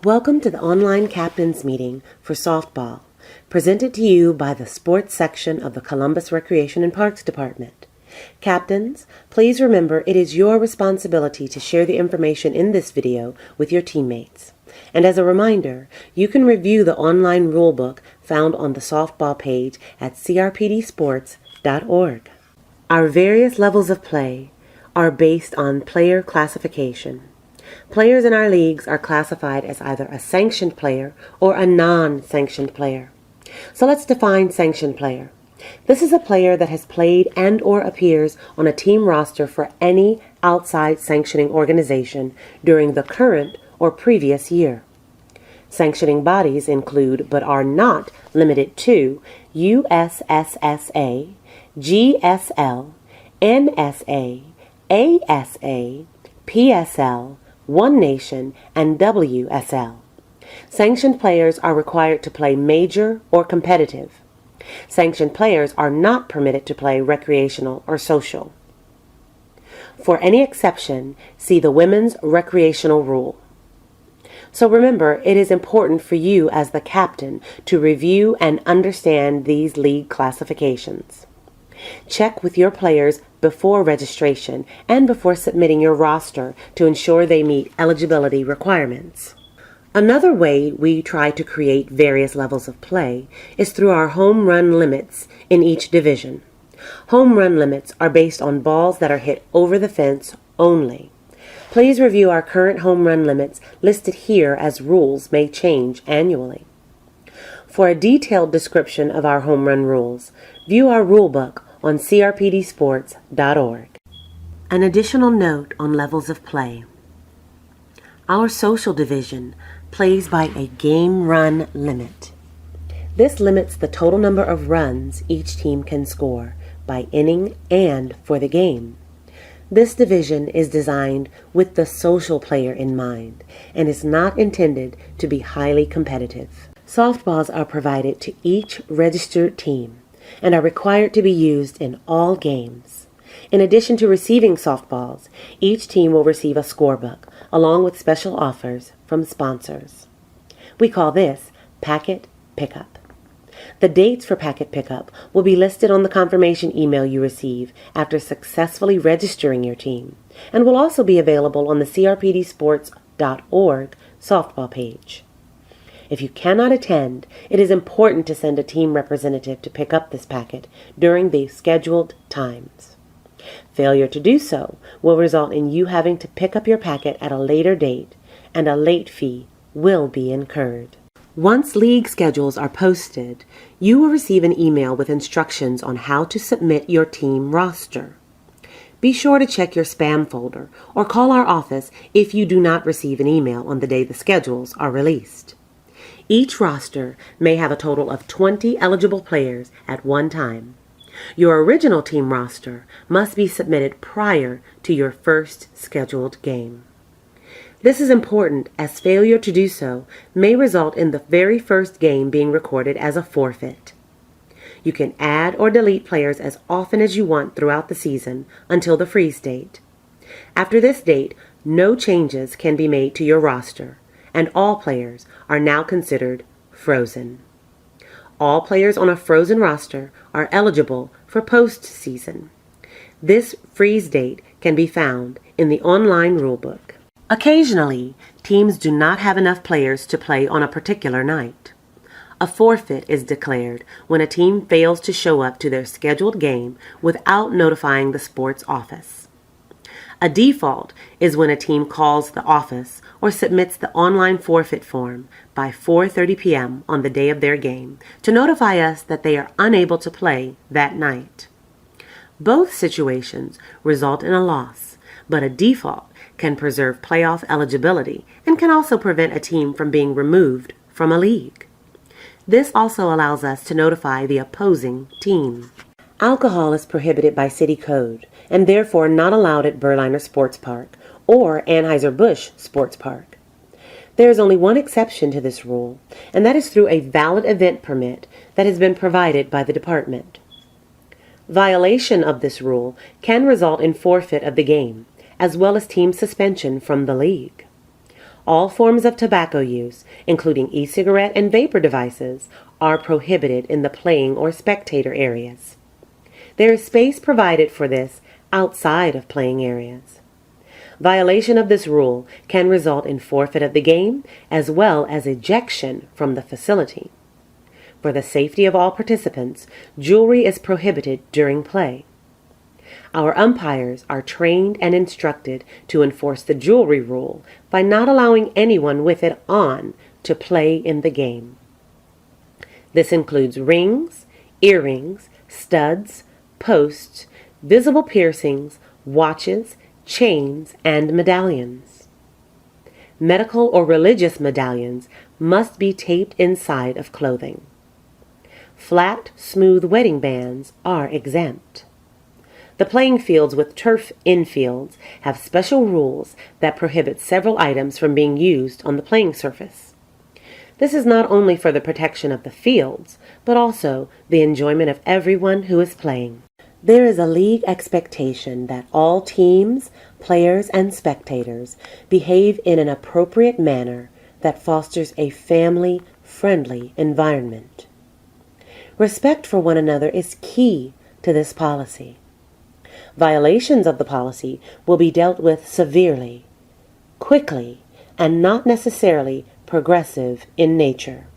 Welcome to the online captains meeting for softball, presented to you by the sports section of the Columbus Recreation and Parks Department. Captains, please remember it is your responsibility to share the information in this video with your teammates. And as a reminder, you can review the online rulebook found on the softball page at crpdsports.org. Our various levels of play are based on player classification. Players in our leagues are classified as either a sanctioned player or a non-sanctioned player. So let's define sanctioned player. This is a player that has played and or appears on a team roster for any outside sanctioning organization during the current or previous year. Sanctioning bodies include, but are not limited to, USSSA, GSL, NSA, ASA, PSL, One Nation, and WSL. Sanctioned players are required to play major or competitive. Sanctioned players are not permitted to play recreational or social. For any exception, see the women's recreational rule. So remember, it is important for you as the captain to review and understand these league classifications. Check with your players before registration and before submitting your roster to ensure they meet eligibility requirements. Another way we try to create various levels of play is through our home run limits in each division. Home run limits are based on balls that are hit over the fence only. Please review our current home run limits listed here, as rules may change annually. For a detailed description of our home run rules, view our rulebook on crpdsports.org. An additional note on levels of play. Our social division plays by a game run limit. This limits the total number of runs each team can score by inning and for the game. This division is designed with the social player in mind and is not intended to be highly competitive. Softballs are provided to each registered team and are required to be used in all games. In addition to receiving softballs, each team will receive a scorebook along with special offers from sponsors. We call this packet pickup. The dates for packet pickup will be listed on the confirmation email you receive after successfully registering your team, and will also be available on the crpdsports.org softball page. If you cannot attend, it is important to send a team representative to pick up this packet during the scheduled times. Failure to do so will result in you having to pick up your packet at a later date, and a late fee will be incurred. Once league schedules are posted, you will receive an email with instructions on how to submit your team roster. Be sure to check your spam folder or call our office if you do not receive an email on the day the schedules are released. Each roster may have a total of 20 eligible players at one time. Your original team roster must be submitted prior to your first scheduled game. This is important as failure to do so may result in the very first game being recorded as a forfeit. You can add or delete players as often as you want throughout the season until the freeze date. After this date, no changes can be made to your roster, and all players are now considered frozen. All players on a frozen roster are eligible for postseason. This freeze date can be found in the online rulebook. Occasionally, teams do not have enough players to play on a particular night. A forfeit is declared when a team fails to show up to their scheduled game without notifying the sports office. A default is when a team calls the office or submits the online forfeit form by 4:30 p.m. on the day of their game to notify us that they are unable to play that night. Both situations result in a loss, but a default can preserve playoff eligibility and can also prevent a team from being removed from a league. This also allows us to notify the opposing team. Alcohol is prohibited by city code and therefore not allowed at Berliner Sports Park or Anheuser-Busch Sports Park. There is only one exception to this rule, and that is through a valid event permit that has been provided by the department. Violation of this rule can result in forfeit of the game, as well as team suspension from the league. All forms of tobacco use, including e-cigarette and vapor devices, are prohibited in the playing or spectator areas. There is space provided for this outside of playing areas. Violation of this rule can result in forfeit of the game as well as ejection from the facility. For the safety of all participants, jewelry is prohibited during play. Our umpires are trained and instructed to enforce the jewelry rule by not allowing anyone with it on to play in the game. This includes rings, earrings, studs, posts, visible piercings, watches, chains, and medallions. Medical or religious medallions must be taped inside of clothing. Flat, smooth wedding bands are exempt. The playing fields with turf infields have special rules that prohibit several items from being used on the playing surface. This is not only for the protection of the fields, but also the enjoyment of everyone who is playing. There is a league expectation that all teams, players, and spectators behave in an appropriate manner that fosters a family-friendly environment. Respect for one another is key to this policy. Violations of the policy will be dealt with severely, quickly, and not necessarily progressive in nature.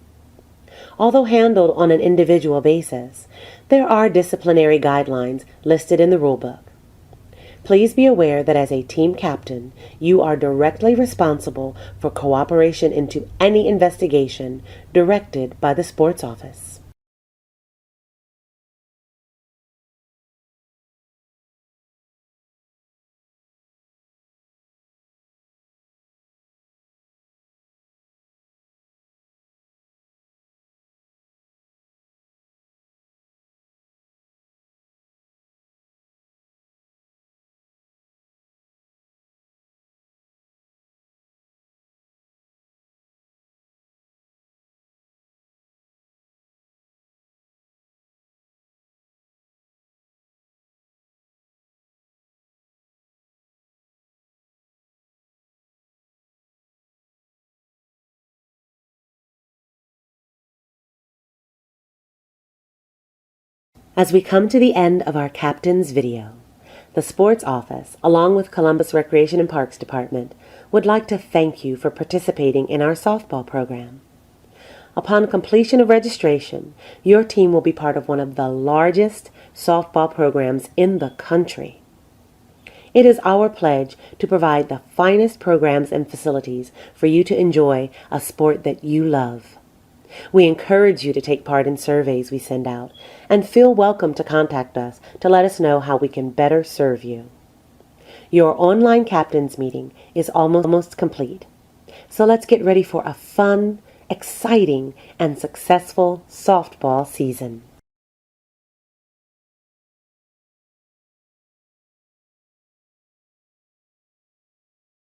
Although handled on an individual basis, there are disciplinary guidelines listed in the rulebook. Please be aware that as a team captain, you are directly responsible for cooperation into any investigation directed by the sports office. As we come to the end of our captain's video, the Sports Office, along with Columbus Recreation and Parks Department, would like to thank you for participating in our softball program. Upon completion of registration, your team will be part of one of the largest softball programs in the country. It is our pledge to provide the finest programs and facilities for you to enjoy a sport that you love. We encourage you to take part in surveys we send out and feel welcome to contact us to let us know how we can better serve you. Your online captains meeting is almost complete, so let's get ready for a fun, exciting, and successful softball season.